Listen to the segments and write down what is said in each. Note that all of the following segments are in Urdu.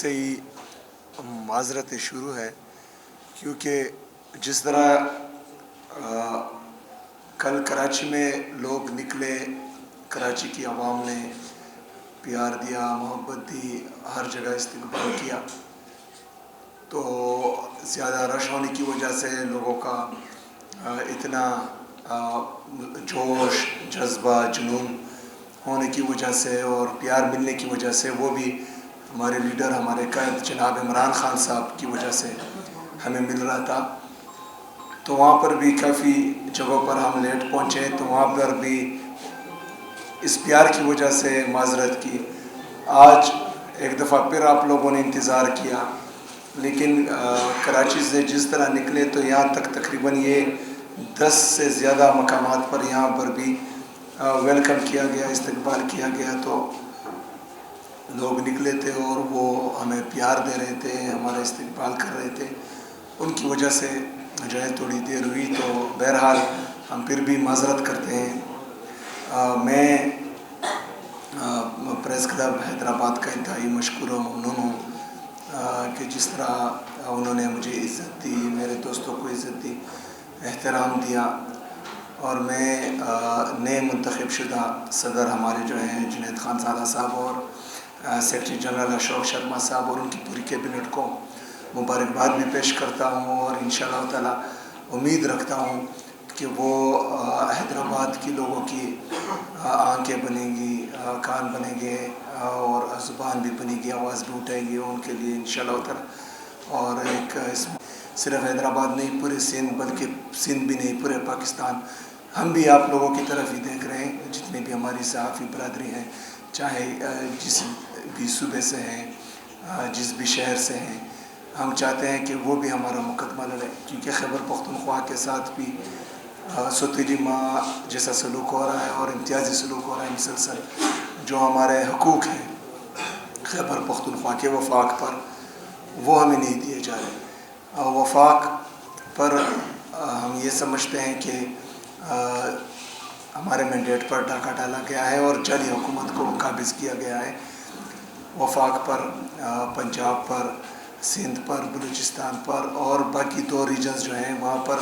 سے ہی معذرت شروع ہے، کیونکہ جس طرح کل کراچی میں لوگ نکلے، کراچی کی عوام نے پیار دیا، محبت دی، ہر جگہ استقبال کیا، تو زیادہ رش ہونے کی وجہ سے لوگوں کا اتنا جوش، جذبہ، جنون ہونے کی وجہ سے اور پیار ملنے کی وجہ سے، وہ بھی ہمارے لیڈر، ہمارے قائد جناب عمران خان صاحب کی وجہ سے ہمیں مل رہا تھا، تو وہاں پر بھی کافی جگہوں پر ہم لیٹ پہنچے، تو وہاں پر بھی اس پیار کی وجہ سے معذرت کی۔ آج ایک دفعہ پھر آپ لوگوں نے انتظار کیا، لیکن کراچی سے جس طرح نکلے تو یہاں تک تقریباً یہ 10 سے زیادہ مقامات پر یہاں پر بھی ویلکم کیا گیا، استقبال کیا گیا، تو لوگ نکلے تھے اور وہ ہمیں پیار دے رہے تھے، ہمارا استقبال کر رہے تھے، ان کی وجہ سے جو ہے تھوڑی دیر ہوئی، تو بہرحال ہم پھر بھی معذرت کرتے ہیں۔ میں پریس کلب حیدرآباد کا انتہائی مشکور و ممنون ہوں کہ جس طرح انہوں نے مجھے عزت دی، میرے دوستوں کو عزت دی، احترام دیا، اور میں نئے منتخب شدہ صدر ہمارے جو ہیں جنید خان زادہ صاحب اور سیکرٹری جنرل اشوک شرما صاحب اور ان کی پوری کیبنٹ کو مبارکباد بھی پیش کرتا ہوں، اور انشاءاللہ تعالی امید رکھتا ہوں کہ وہ حیدرآباد کی لوگوں کی آنکھیں بنیں گی، کان بنیں گے، اور زبان بھی بنے گی، آواز بھی اٹھائے گی ان کے لیے انشاءاللہ تعالی۔ اور ایک صرف حیدرآباد نہیں، پورے سندھ، بلکہ سندھ بھی نہیں، پورے پاکستان، ہم بھی آپ لوگوں کی طرف ہی دیکھ رہے ہیں، جتنے بھی ہماری صحافی برادری ہیں، چاہے جس بھی صوبے سے ہیں، جس بھی شہر سے ہیں، ہم چاہتے ہیں کہ وہ بھی ہمارا مقدمہ لڑے، کیونکہ خیبر پختونخوا کے ساتھ بھی سوتیلی ماں جیسا سلوک ہو رہا ہے اور امتیازی سلوک ہو رہا ہے مسلسل، جو ہمارے حقوق ہیں خیبر پختونخوا کے وفاق پر، وہ ہمیں نہیں دیے جا رہے۔ وفاق پر ہم یہ سمجھتے ہیں کہ ہمارے مینڈیٹ پر ڈاکہ ڈالا گیا ہے اور جعلی حکومت کو قابض کیا گیا ہے۔ وفاق پر، پنجاب پر، سندھ پر، بلوچستان پر اور باقی 2 ریجنز جو ہیں وہاں پر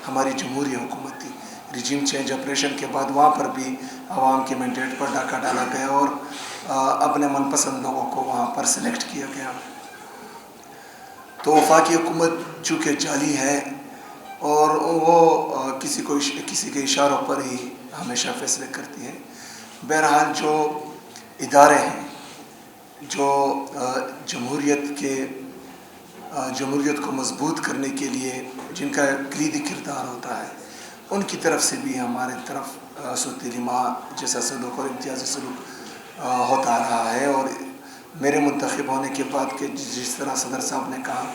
ہماری جمہوری حکومت تھی۔ ریجیم چینج آپریشن کے بعد وہاں پر بھی عوام کے مینڈیٹ پر ڈاکہ ڈالا گیا اور اپنے من پسند لوگوں کو وہاں پر سلیکٹ کیا گیا۔ تو وفاقی حکومت چونکہ جعلی ہے اور وہ کسی کے اشاروں پر ہی ہمیشہ فیصلے کرتی ہے، بہرحال جو ادارے ہیں جو جمہوریت کو مضبوط کرنے کے لیے جن کا کلیدی کردار ہوتا ہے، ان کی طرف سے بھی ہمارے طرف سوتیلی ماں جیسا سلوک اور امتیازی سلوک ہوتا رہا ہے۔ اور میرے منتخب ہونے کے بعد کہ جس طرح صدر صاحب نے کہا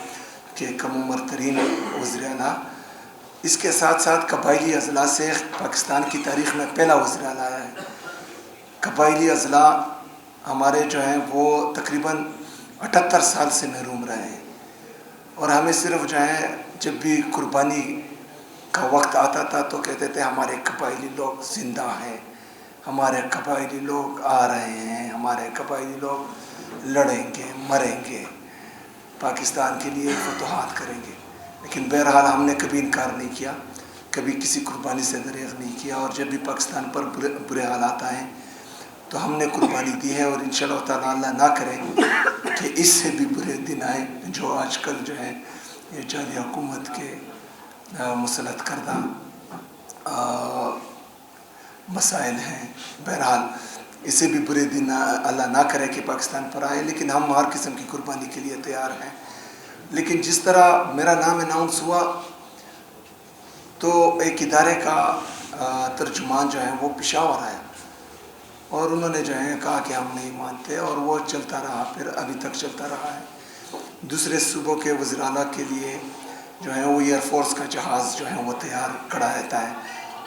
کہ کم عمر ترین وزیر اعلیٰ، اس کے ساتھ ساتھ قبائلی اضلاع سے پاکستان کی تاریخ میں پہلا وزیر اعلیٰ آیا ہے۔ قبائلی اضلاع ہمارے جو ہیں وہ تقریباً 78 سال سے محروم رہے ہیں، اور ہمیں صرف جو ہے جب بھی قربانی کا وقت آتا تھا تو کہتے تھے ہمارے قبائلی لوگ زندہ ہیں، ہمارے قبائلی لوگ آ رہے ہیں، ہمارے قبائلی لوگ لڑیں گے، مریں گے، پاکستان کے لیے فتوحات کریں گے۔ لیکن بہرحال ہم نے کبھی انکار نہیں کیا، کبھی کسی قربانی سے دریغ نہیں کیا، اور جب بھی پاکستان پر برے حالات آئیں تو ہم نے قربانی دی ہے، اور انشاءاللہ تعالیٰ اللہ نہ کرے کہ اس سے بھی برے دن آئے جو آج کل جو ہے یہ جعلی حکومت کے مسلط کردہ مسائل ہیں۔ بہرحال اس سے بھی برے دن اللہ نہ کرے کہ پاکستان پر آئے، لیکن ہم ہر قسم کی قربانی کے لیے تیار ہیں۔ لیکن جس طرح میرا نام اناؤنس ہوا تو ایک ادارے کا ترجمان جو ہے وہ پشاور آیا، اور انہوں نے جو ہے کہا کہ ہم نہیں مانتے، اور وہ چلتا رہا، پھر ابھی تک چلتا رہا ہے۔ دوسرے صوبوں کے وزیر اعلیٰ کے لیے جو ہے وہ ایئر فورس کا جہاز جو ہے وہ تیار کھڑا رہتا ہے،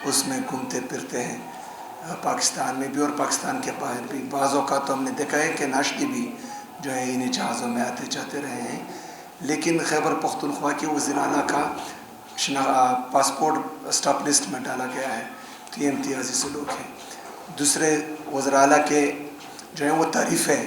اس میں گھومتے پھرتے ہیں پاکستان میں بھی اور پاکستان کے باہر بھی۔ بعض اوقات تو ہم نے دیکھا ہے کہ ناشتے بھی جو ہے انہیں جہازوں میں آتے جاتے رہے ہیں، لیکن خیبر پختونخوا کے وزیر اعلیٰ کا پاسپورٹ اسٹاپ لسٹ میں ڈالا گیا ہے، تو یہ امتیازی سلوک ہے۔ دوسرے وزراء اعلیٰ کے جو ہیں وہ تعریفیں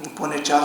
3.25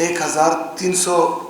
1300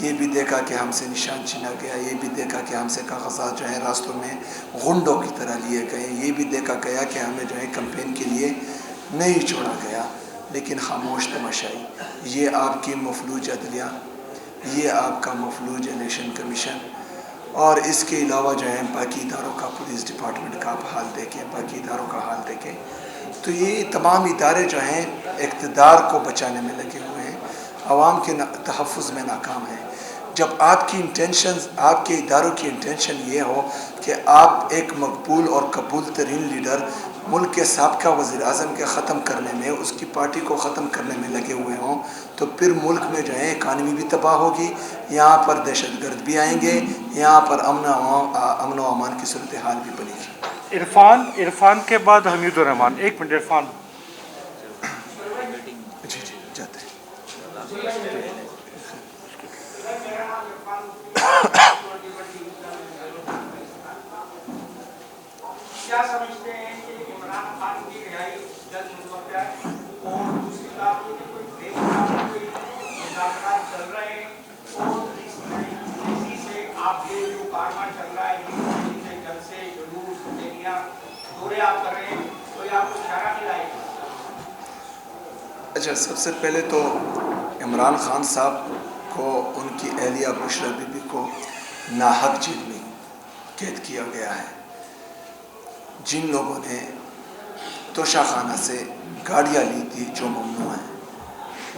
یہ بھی دیکھا کہ ہم سے نشان چھینا گیا، یہ بھی دیکھا کہ ہم سے کاغذات جو ہیں راستوں میں غنڈوں کی طرح لیے گئے، یہ بھی دیکھا گیا کہ ہمیں جو ہے کمپین کے لیے نہیں چھوڑا گیا، لیکن خاموش تماشائی۔ یہ آپ کی مفلوج عدلیہ، یہ آپ کا مفلوج الیکشن کمیشن، اور اس کے علاوہ جو ہے باقی اداروں کا، پولیس ڈپارٹمنٹ کا آپ حال دیکھیں، باقی اداروں کا حال دیکھیں، تو یہ تمام ادارے جو ہیں اقتدار کو بچانے میں لگے ہوئے ہیں، عوام کے تحفظ میں ناکام ہیں۔ جب آپ کی انٹینشنز، آپ کے اداروں کی انٹینشن یہ ہو کہ آپ ایک مقبول اور قبول ترین لیڈر ملک کے سابقہ وزیر اعظم کے ختم کرنے میں، اس کی پارٹی کو ختم کرنے میں لگے ہوئے ہوں، تو پھر ملک میں جو ہے اکانومی بھی تباہ ہوگی، یہاں پر دہشت گرد بھی آئیں گے، یہاں پر امن و امان کی صورتحال بھی بنے گی۔ عرفان کے بعد حمید الرحمان، 1 منٹ عرفان۔ جی جاتے ہیں۔ کیا سمجھتے ہیں کہ عمران خان کی رہائی جلد متوقع ہے؟ اور دوسری بات یہ کہ کوئی بے بنیاد کوئی مذاکرات چل رہے ہیں، اور اس تیزی سے آپ یہ جو کارواں چل رہا ہے، یہ جلسے، جلوس، ریلیاں، دورے آپ کر رہے ہیں، تو یہ آپ کو اشارہ دلائے گا؟ اچھا، سب سے پہلے تو عمران خان صاحب کو ان کی اہلیہ بشرا بی بی کو ناحق جیل میں قید کیا گیا ہے۔ جن لوگوں نے توشہ خانہ سے گاڑیاں لی تھی جو ممنوع ہیں،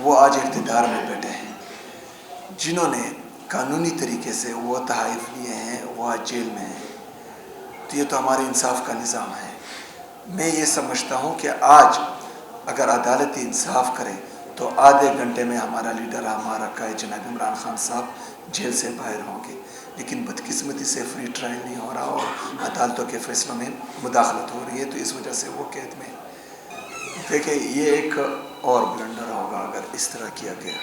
وہ آج اقتدار میں بیٹھے ہیں۔ جنہوں نے قانونی طریقے سے وہ تحائف لیے ہیں، وہ آج جیل میں ہیں۔ تو یہ تو ہمارے انصاف کا نظام ہے۔ میں یہ سمجھتا ہوں کہ آج اگر عدالتی انصاف کرے تو آدھے گھنٹے میں ہمارا لیڈر، ہمارا قائد جناب عمران خان صاحب جیل سے باہر ہوں گے، لیکن بدقسمتی سے فری ٹرائل نہیں ہو رہا اور عدالتوں کے فیصلوں میں مداخلت ہو رہی ہے، تو اس وجہ سے وہ قید میں۔ دیکھیں، یہ ایک اور بلنڈر ہوگا اگر اس طرح کیا گیا۔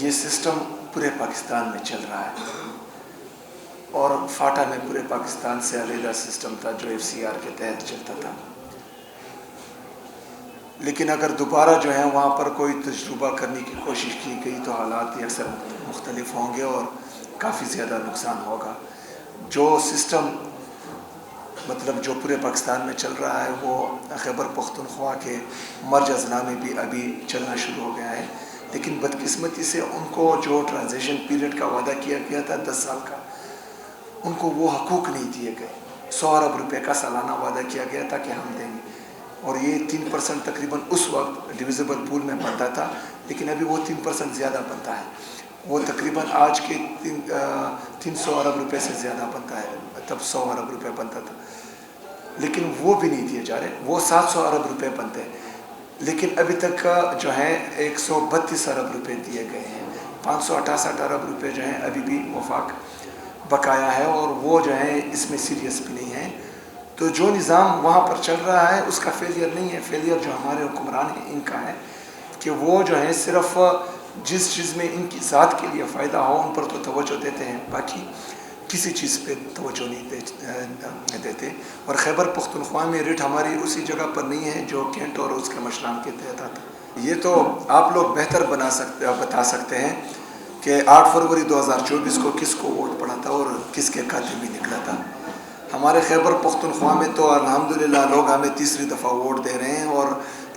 یہ سسٹم پورے پاکستان میں چل رہا ہے، اور فاٹا میں پورے پاکستان سے علیحدہ سسٹم تھا جو FCR کے تحت چلتا تھا، لیکن اگر دوبارہ جو ہے وہاں پر کوئی تجربہ کرنے کی کوشش کی گئی تو حالات اکثر مختلف ہوں گے اور کافی زیادہ نقصان ہوگا۔ جو سسٹم مطلب جو پورے پاکستان میں چل رہا ہے، وہ خیبر پختونخوا کے مرج اضلاع میں بھی ابھی چلنا شروع ہو گیا ہے، لیکن بدقسمتی سے ان کو جو ٹرانزیشن پیریڈ کا وعدہ کیا گیا تھا 10 سال کا، ان کو وہ حقوق نہیں دیے گئے۔ 100 ارب روپے کا سالانہ وعدہ کیا گیا تھا کہ ہم دیں گے، اور یہ 3% تقریباً اس وقت ڈویزیبل پول میں بنتا تھا، لیکن ابھی وہ 3% زیادہ بنتا ہے۔ وہ تقریباً آج کے 300 ارب روپے سے زیادہ بنتا ہے، تب 100 ارب روپے بنتا تھا، لیکن وہ بھی نہیں دیے جا رہے۔ وہ 700 ارب روپے بنتے ہیں، لیکن ابھی تک جو ہے 132 ارب روپے دیے گئے ہیں۔ 568 ارب روپے جو ہیں ابھی بھی وفاق بقایا ہے، اور وہ جو ہے اس میں سیریس بھی نہیں ہے۔ تو جو نظام وہاں پر چل رہا ہے اس کا فیلئر نہیں ہے، فیلئر جو ہمارے حکمران ہیں ان کا ہے کہ وہ جو ہے صرف جس چیز میں ان کی ذات کے لیے فائدہ ہو ان پر تو توجہ دیتے ہیں، باقی کسی چیز پہ توجہ نہیں دیتے۔ اور خیبر پختونخوا میں ریٹ ہماری اسی جگہ پر نہیں ہے جو کینٹ اور اس کے مشران کے تحت آتا۔ یہ تو آپ لوگ بہتر بتا سکتے ہیں کہ 8 فروری 2024 کو کس کو ووٹ پڑا تھا اور کس کے کھاتے میں نکلا تھا۔ ہمارے خیبر پختونخوا میں تو الحمدللہ لوگ ہمیں تیسری دفعہ ووٹ دے رہے ہیں، اور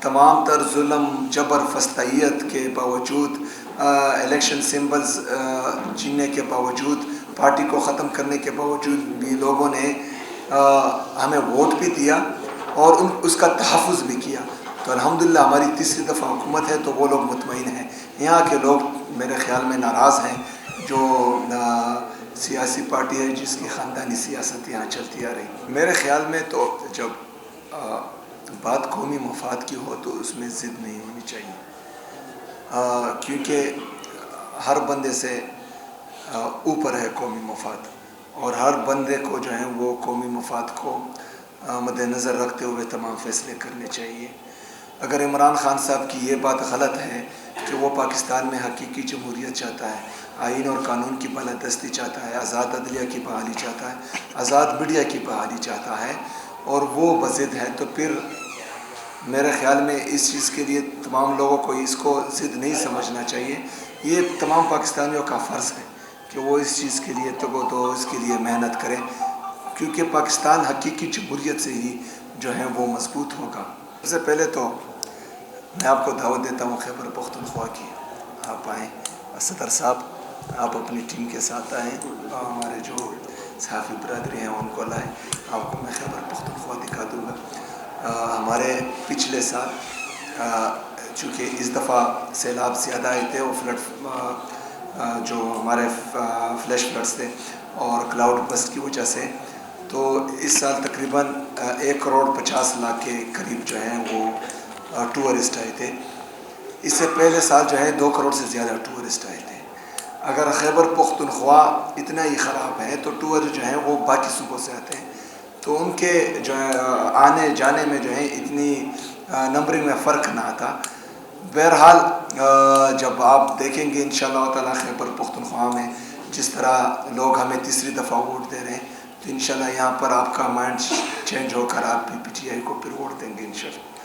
تمام تر ظلم، جبر، فسطائیت کے باوجود، الیکشن سمبلز چیننے کے باوجود، پارٹی کو ختم کرنے کے باوجود بھی لوگوں نے ہمیں ووٹ بھی دیا اور اس کا تحفظ بھی کیا۔ تو الحمدللہ ہماری تیسری دفعہ حکومت ہے تو وہ لوگ مطمئن ہیں۔ یہاں کے لوگ میرے خیال میں ناراض ہیں، جو سیاسی پارٹی ہے جس کی خاندانی سیاست یہاں چلتی آ رہی۔ میرے خیال میں تو جب بات قومی مفاد کی ہو تو اس میں ضد نہیں ہونی چاہیے، کیونکہ ہر بندے سے اوپر ہے قومی مفاد، اور ہر بندے کو جو ہے وہ قومی مفاد کو مد نظر رکھتے ہوئے تمام فیصلے کرنے چاہیے۔ اگر عمران خان صاحب کی یہ بات غلط ہے کہ وہ پاکستان میں حقیقی جمہوریت چاہتا ہے، آئین اور قانون کی بالادستی چاہتا ہے، آزاد عدلیہ کی بحالی چاہتا ہے، آزاد میڈیا کی بحالی چاہتا ہے، اور وہ بضد ہے، تو پھر میرے خیال میں اس چیز کے لیے تمام لوگوں کو اس کو ضد نہیں سمجھنا چاہیے. یہ تمام پاکستانیوں کا فرض ہے کہ وہ اس چیز کے لیے تو اس کے لیے محنت کریں, کیونکہ پاکستان حقیقی جمہوریت سے ہی جو ہے وہ مضبوط ہوگا. سب سے پہلے تو میں آپ کو دعوت دیتا ہوں خیبر پختونخوا کی, آپ آئیں. صدر صاحب آپ اپنی ٹیم کے ساتھ آئیں, ہمارے جو صحافی برادری ہیں ان کو لائیں, آپ کو میں خیبر پختونخوا دکھا دوں گا. ہمارے پچھلے سال چونکہ اس دفعہ سیلاب زیادہ آئے تھے, وہ فلڈ جو ہمارے فلیش فلڈس تھے اور کلاؤڈ بسٹ کی وجہ سے, تو اس سال تقریباً 1,50,00,000 کے قریب جو ہیں وہ ٹورسٹ آئے تھے. اس سے پہلے سال جو ہے 2 کروڑ سے زیادہ ٹورسٹ آئے تھے. اگر خیبر پختونخوا اتنا ہی خراب ہے تو ٹورسٹ جو ہیں وہ باقی صوبوں سے آتے ہیں, تو ان کے جو ہے آنے جانے میں جو ہے اتنی نمبرنگ میں فرق نہ آتا. بہرحال جب آپ دیکھیں گے انشاءاللہ تعالیٰ خیبر پختونخوا میں جس طرح لوگ ہمیں تیسری دفعہ ووٹ دے رہے ہیں, تو انشاءاللہ یہاں پر آپ کا مائنڈ چینج ہو کر آپ بھی پی ٹی آئی کو پھر ووٹ دیں گے انشاءاللہ.